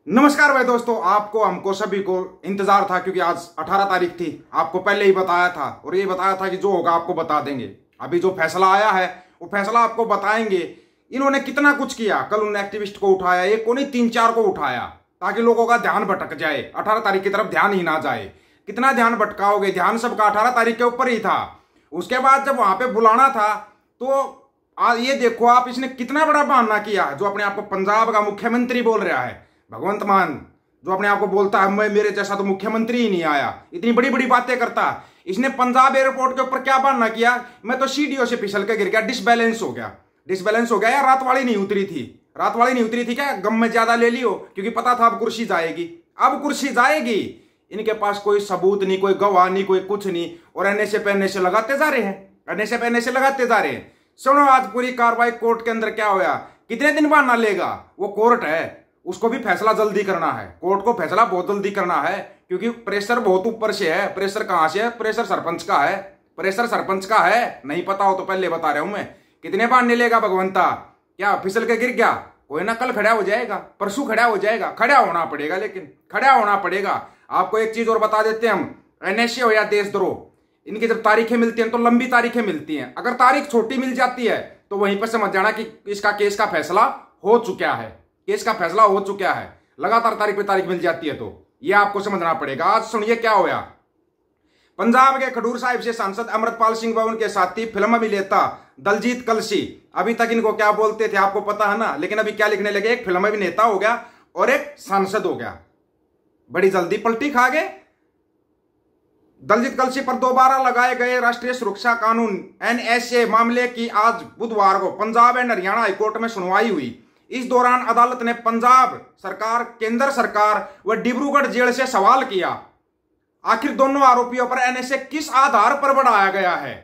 नमस्कार भाई दोस्तों, आपको हमको सभी को इंतजार था क्योंकि आज 18 तारीख थी। आपको पहले ही बताया था और ये बताया था कि जो होगा आपको बता देंगे। अभी जो फैसला आया है वो फैसला आपको बताएंगे। इन्होंने कितना कुछ किया। कल उन्होंने एक्टिविस्ट को उठाया, एक को नहीं 3-4 को उठाया ताकि लोगों का ध्यान भटक जाए, 18 तारीख की तरफ ध्यान ही ना जाए। कितना ध्यान भटकाओगे? ध्यान सबका 18 तारीख के ऊपर ही था। उसके बाद जब वहां पे बुलाना था तो ये देखो आप, इसने कितना बड़ा बहाना किया। जो अपने आप को पंजाब का मुख्यमंत्री बोल रहा है, भगवंत मान, जो अपने आप को बोलता है मैं मेरे जैसा तो मुख्यमंत्री ही नहीं आया, इतनी बड़ी बड़ी बातें करता। इसने पंजाब एयरपोर्ट के ऊपर क्या बहाना किया, मैं तो सीढ़ियों से फिसल के गिर गया, डिसबैलेंस हो गया। डिसबैलेंस हो गया या रात वाली नहीं उतरी थी? रात वाली नहीं उतरी थी क्या? गम में ज्यादा ले लियो क्योंकि पता था अब कुर्सी जाएगी। अब कुर्सी जाएगी। इनके पास कोई सबूत नहीं, कोई गवाह नहीं, कोई कुछ नहीं, और एनएसए पे एनएसए लगाते जा रहे हैं, एनएसए पे एनएसए लगाते जा रहे हैं। सुनो आज पूरी कार्रवाई कोर्ट के अंदर क्या होया, कितने दिन बहाना लेगा? वो कोर्ट है, उसको भी फैसला जल्दी करना है। कोर्ट को फैसला बहुत जल्दी करना है क्योंकि प्रेशर बहुत ऊपर से है। प्रेशर कहां से है? प्रेशर सरपंच का है। प्रेशर सरपंच का है, नहीं पता हो तो पहले बता रहा हूं मैं। कितने बहाने लेगा भगवंता? क्या फिसल के गिर गया? कोई ना कल खड़ा हो जाएगा, परसों खड़ा हो जाएगा। खड़ा होना पड़ेगा, लेकिन खड़ा होना पड़ेगा। आपको एक चीज और बता देते हैं हम, एनएसए हो या देशद्रोह, इनकी जब तारीखें मिलती हैं तो लंबी तारीखें मिलती हैं। अगर तारीख छोटी मिल जाती है तो वहीं पर समझ जाना कि इसका केस का फैसला हो चुका है, केस का फैसला हो चुका है। लगातार तारीख पे तारीख मिल जाती है तो ये आपको समझना पड़ेगा। आज सुनिए क्या होया। पंजाब के खडूर साहिब से सांसद अमृतपाल सिंह व उनके साथी फिल्म अभिनेता दलजीत कलसी, अभी तक इनको क्या बोलते थे आपको पता है ना, लेकिन अभी क्या लिखने लगे, एक फिल्म अभिनेता हो गया और एक सांसद हो गया। बड़ी जल्दी पलटी खा गए। दलजीत कलसी पर दोबारा लगाए गए राष्ट्रीय सुरक्षा कानून एनएसए मामले की आज बुधवार को पंजाब एंड हरियाणा हाईकोर्ट में सुनवाई हुई। इस दौरान अदालत ने पंजाब सरकार, केंद्र सरकार व डिब्रूगढ़ जेल से सवाल किया, आखिर दोनों आरोपियों पर एनएसए किस आधार पर बढ़ाया गया है।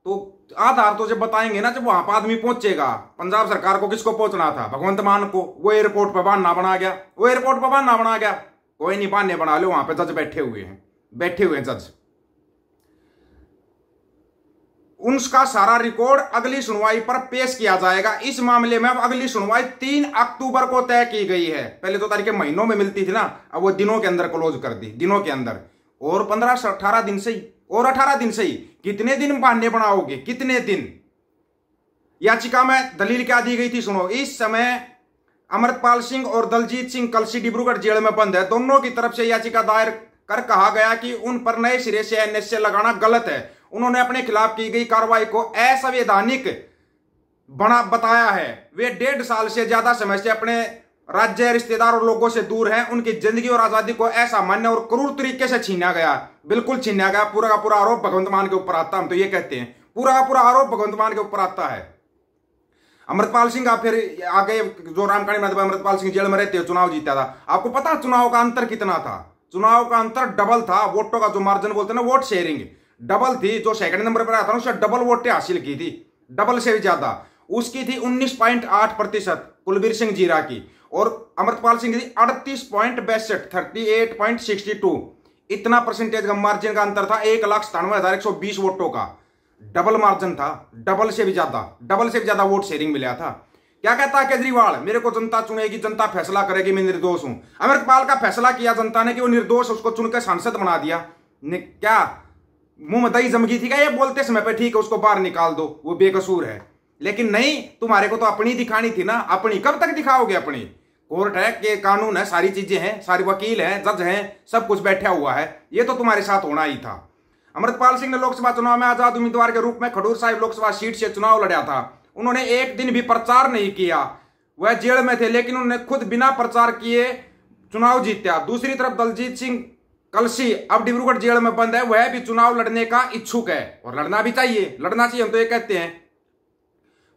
तो आधार तो जब बताएंगे ना, जब वहां पर आदमी पहुंचेगा। पंजाब सरकार को किसको पहुंचना था? भगवंत मान को। वो एयरपोर्ट पर बहाना बना गया, वो एयरपोर्ट पर बहाना बना गया। कोई नहीं, बहाने बना लो, वहां पर जज बैठे हुए हैं, बैठे हुए जज। उनका सारा रिकॉर्ड अगली सुनवाई पर पेश किया जाएगा। इस मामले में अब अगली सुनवाई 3 अक्टूबर को तय की गई है। पहले तो तारीखें महीनों में मिलती थी ना, अब वो दिनों के अंदर क्लोज कर दी, दिनों के अंदर। और 15 से 18 दिन से ही, और 18 दिन से ही। कितने दिन बहाने बनाओगे, कितने दिन? याचिका में दलील क्या दी गई थी सुनो। इस समय अमृतपाल सिंह और दलजीत सिंह कलसी डिब्रूगढ़ जेल में बंद है। दोनों की तरफ से याचिका दायर कर कहा गया कि उन पर नए सिरे से एनएसए लगाना गलत है। उन्होंने अपने खिलाफ की गई कार्रवाई को असंवैधानिक बना बताया है। वे 1.5 साल से ज्यादा समय से अपने राज्य, रिश्तेदार और लोगों से दूर हैं। उनकी जिंदगी और आजादी को असामान्य और क्रूर तरीके से छीना गया, बिल्कुल छीना गया। पूरा का पूरा आरोप भगवंत मान के ऊपर आता है, हम तो ये कहते हैं पूरा का पूरा आरोप भगवंत मान के ऊपर आता है। अमृतपाल सिंह का फिर आगे जो रामकाणी में अमृतपाल सिंह जेल में रहते हुए चुनाव जीता था। आपको पता चुनाव का अंतर कितना था? चुनाव का अंतर डबल था। वोटों का जो मार्जिन बोलते हैं ना, वोट शेयरिंग डबल थी। जो सेकंड नंबर पर आया था उसने डबल वोटें हासिल की थी, डबल से भी ज्यादा। उसकी थी 19.8% कुलबीर सिंह जीरा की, और अमृतपाल सिंह की 38.62, 38.62। इतना परसेंटेज का मार्जिन का अंतर था। 1,97,120 वोटों का डबल मार्जिन था, डबल से भी ज्यादा, डबल से भी ज्यादा वोट शेयरिंग मिला था। क्या कहता है केजरीवाल? मेरे को जनता चुनेगी, जनता फैसला करेगी, मैं निर्दोष हूं। अमृतपाल का फैसला किया जनता ने कि वो निर्दोष, उसको चुनकर सांसद बना दिया। क्या मुंह में दही जम गई थी क्या ये बोलते समय पे? ठीक है, उसको बाहर निकाल दो, वो बेकसूर है। लेकिन नहीं, तुम्हारे को तो अपनी दिखानी थी ना। अपनी कब तक दिखाओगे? अपनी कोर्ट है, के कानून है, सारी चीजें हैं, सारे वकील हैं, जज हैं, सब कुछ बैठा हुआ है। ये तो तुम्हारे साथ होना ही था। अमृतपाल सिंह ने लोकसभा चुनाव में आजाद उम्मीदवार के रूप में खडूर साहिब लोकसभा सीट से चुनाव लड़ा था। उन्होंने एक दिन भी प्रचार नहीं किया। वह जेल में थे, लेकिन उन्होंने खुद बिना प्रचार किए चुनाव जीता। दूसरी तरफ दलजीत सिंह कलसी अब डिब्रूगढ़ जेल में बंद है। वह भी चुनाव लड़ने का इच्छुक है, और लड़ना भी चाहिए, लड़ना चाहिए, हम तो ये कहते हैं।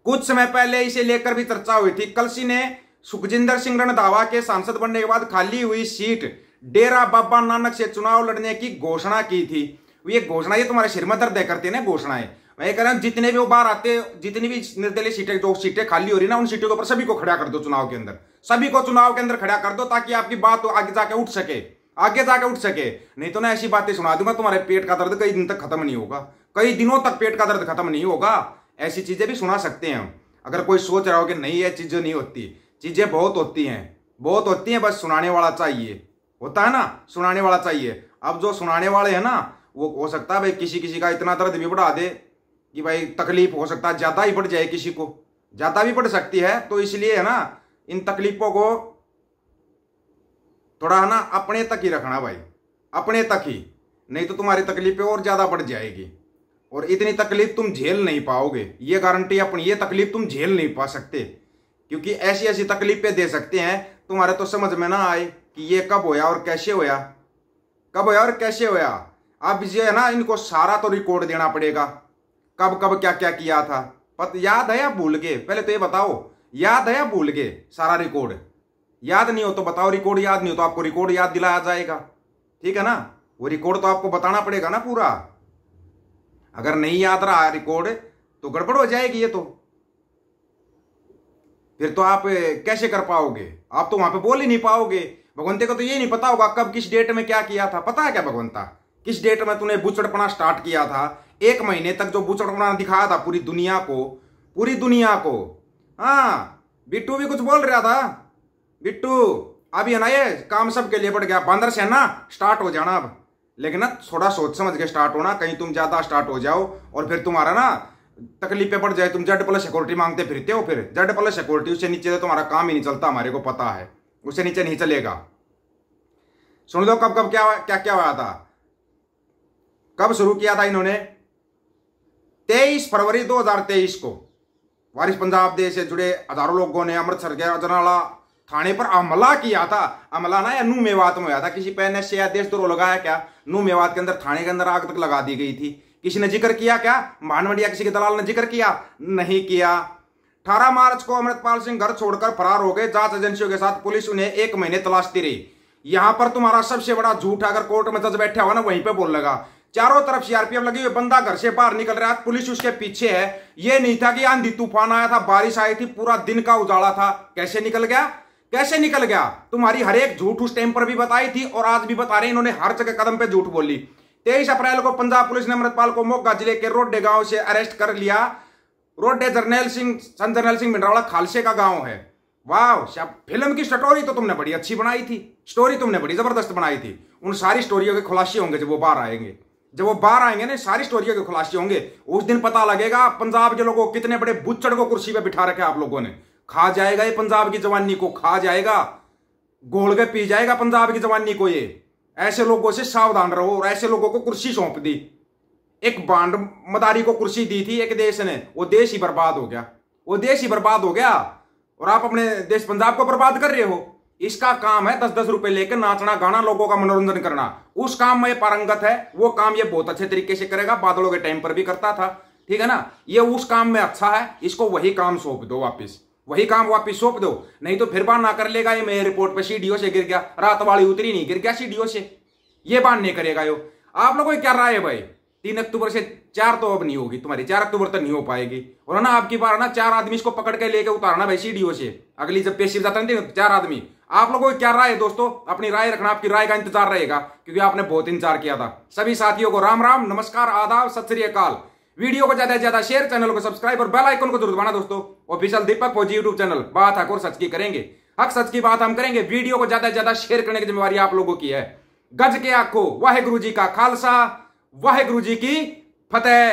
कुछ समय पहले इसे लेकर भी चर्चा हुई थी। कलसी ने सुखजिंदर सिंह रंधावा के सांसद बनने के बाद खाली हुई सीट डेरा बाबा नानक से चुनाव लड़ने की घोषणा की थी। ये घोषणा, ये तुम्हारे सिर में दर्द करते हैं ना घोषणाएं। मैं कह रहा हूं, जितने भी वो बाहर आते, जितनी भी निर्दलीय सीटें, जो सीटें खाली हो रही ना, उन सीटों के ऊपर सभी को खड़ा कर दो चुनाव के अंदर, सभी को चुनाव के अंदर खड़ा कर दो, ताकि आपकी बात तो आगे जाके उठ सके, आगे जाके उठ सके। नहीं तो ना ऐसी बातें सुना दूंगा, तुम्हारे पेट का दर्द कई दिन तक खत्म नहीं होगा, कई दिनों तक पेट का दर्द खत्म नहीं होगा। ऐसी चीजें भी सुना सकते हैं हम। अगर कोई सोच रहा हो कि नहीं ये चीजें नहीं होती, चीजें बहुत होती हैं। बहुत होती है, बस सुनाने वाला चाहिए, होता है ना, सुनाने वाला चाहिए। अब जो सुनाने वाले हैं ना, वो हो सकता है भाई किसी किसी का इतना दर्द भी बढ़ा दे कि भाई तकलीफ हो सकता है ज्यादा ही बढ़ जाए, किसी को ज्यादा भी बढ़ सकती है। तो इसलिए है ना, इन तकलीफों को थोड़ा है ना अपने तक ही रखना भाई, अपने तक ही, नहीं तो तुम्हारी तकलीफें और ज्यादा बढ़ जाएगी और इतनी तकलीफ तुम झेल नहीं पाओगे। ये गारंटी अपनी, ये तकलीफ तुम झेल नहीं पा सकते, क्योंकि ऐसी ऐसी तकलीफें दे सकते हैं तुम्हारे तो समझ में ना आए कि ये कब होया और कैसे होया, कब होया और कैसे होया। अब ये है ना, इनको सारा तो रिकॉर्ड देना पड़ेगा, कब कब क्या क्या किया था, याद है या भूल गए? पहले तो ये बताओ, याद है या भूल गए? सारा रिकॉर्ड याद नहीं हो तो बताओ, रिकॉर्ड याद नहीं हो तो आपको रिकॉर्ड याद दिलाया जाएगा, ठीक है ना। वो रिकॉर्ड तो आपको बताना पड़ेगा ना पूरा। अगर नहीं याद रहा रिकॉर्ड तो गड़बड़ हो जाएगी ये तो, फिर तो आप कैसे कर पाओगे? आप तो वहां पे बोल ही नहीं पाओगे। भगवंते को तो ये नहीं पता होगा कब किस डेट में क्या किया था। पता है क्या भगवंता, किस डेट में तूने बुचड़पना स्टार्ट किया था? 1 महीने तक जो बुचड़पना दिखाया था पूरी दुनिया को, पूरी दुनिया को। हाँ, बिट्टू भी कुछ बोल रहा था, बिट्टू अभी है ना ये काम सबके लिए बढ़ गया, बांदर से है ना स्टार्ट हो जाना अब, लेकिन ना थोड़ा सोच समझ के स्टार्ट होना, कहीं तुम ज्यादा स्टार्ट हो जाओ और फिर तुम्हारा ना तकलीफें बढ़ जाए। तुम Z+ सिक्योरिटी मांगते फिरते हो, फिर Z+ सिक्योरिटी, उससे नीचे तो तुम्हारा काम ही नहीं चलता, हमारे को पता है, उससे नीचे नहीं चलेगा। सुन लो कब कब क्या क्या क्या हुआ था, कब शुरू किया था इन्होंने। 23 फरवरी 2023 को वारिस पंजाब देश से जुड़े हजारों लोगों ने अमृतसर के अजनाला थाने पर हमला किया था। हमला ना या नू मेवात में हुआ था, किसी पे से या देशद्रोह लगाया क्या? नू मेवात के अंदर थाने के अंदर आग तक लगा दी गई थी। किसी ने जिक्र किया क्या? भानवड़िया किसी के दलाल ने जिक्र किया? नहीं किया। 18 मार्च को अमृतपाल सिंह घर छोड़कर फरार हो गए। जांच एजेंसियों के साथ पुलिस उन्हें 1 महीने तलाशती रही। यहां पर तुम्हारा सबसे बड़ा झूठ, अगर कोर्ट में जज बैठा हुआ ना वहीं पे बोल लगा। चारों तरफ सीआरपीएफ लगी हुई, बंदा घर से बाहर निकल रहा है, पुलिस उसके पीछे है। ये नहीं था कि आंधी तूफान आया था, बारिश आई थी, पूरा दिन का उजाला था। कैसे निकल गया? कैसे निकल गया? तुम्हारी हर एक झूठ उस टाइम पर भी बताई थी और आज भी बता रहे। इन्होंने हर जगह कदम पे झूठ बोली। 23 अप्रैल को पंजाब पुलिस ने अमृतपाल को मोगा जिले के रोडे गांव से अरेस्ट कर लिया। रोडे जर्नैल सिंह, संत जर्नैल सिंह भिंडरावाला खालसे का गांव है। वाह, फिल्म की स्टोरी तो तुमने बड़ी अच्छी बनाई थी, स्टोरी तुमने बड़ी जबरदस्त बनाई थी। उन सारी स्टोरियों के खुलासे होंगे जब वो बाहर आएंगे, जब वो बाहर आएंगे ना, सारी स्टोरियों के खुलासे होंगे। उस दिन पता लगेगा पंजाब के लोगों को कितने बड़े बुच्चड़ को कुर्सी पे बिठा रखे आप लोगों ने। खा जाएगा ये पंजाब की जवानी को, खा जाएगा, घोल के पी जाएगा पंजाब की जवानी को ये। ऐसे लोगों से सावधान रहो। और ऐसे लोगों को कुर्सी सौंप दी, एक बांड मदारी को कुर्सी दी थी एक देश ने, वो देश ही बर्बाद हो गया, वो देश ही बर्बाद हो गया। और आप अपने देश पंजाब को बर्बाद कर रहे हो। इसका काम है 10-10 रुपए लेकर नाचना गाना, लोगों का मनोरंजन करना। उस काम में पारंगत है, वो काम ये बहुत अच्छे तरीके से करेगा। बादलों के टाइम पर भी करता था, ठीक है ना। ये उस काम में अच्छा है, इसको वही काम सौंप दो, वापिस वही काम वापिस सौंप दो। नहीं तो फिर बहाना कर लेगा ये मेरे रिपोर्ट पे सीढ़ियों से गिर गया, रात वाली उतरी नहीं, गिर गया सीढ़ियों से। ये बात नहीं करेगा यो। आप लोगों को क्या राय है भाई? 3 अक्टूबर से 4 तो अब नहीं होगी तुम्हारी, 4 अक्टूबर तक नहीं हो पाएगी। और ना आपकी बार ना 4 आदमी इसको पकड़ के लेके उतारना भाई सीढ़ियों से, अगली जब पेशी जाता नहीं 4 आदमी। आप लोगों को क्या राय है दोस्तों? अपनी राय रखना, आपकी राय का इंतजार रहेगा, क्योंकि आपने बहुत इंतजार किया था। सभी साथियों को राम राम, नमस्कार, आदाब, सत श्री अकाल। वीडियो को ज्यादा से ज्यादा शेयर, चैनल को सब्सक्राइब और बेल आइकन को जरूर दबाना दोस्तों। ऑफिशियल दीपक फौजी यूट्यूब चैनल, बात हक और सच की करेंगे, हक सच की बात हम करेंगे। वीडियो को ज्यादा से ज्यादा शेयर करने की जिम्मेवारी आप लोगों की है। गज के आखो वाहेगुरु जी का खालसा, वाहेगुरु जी की फतेह।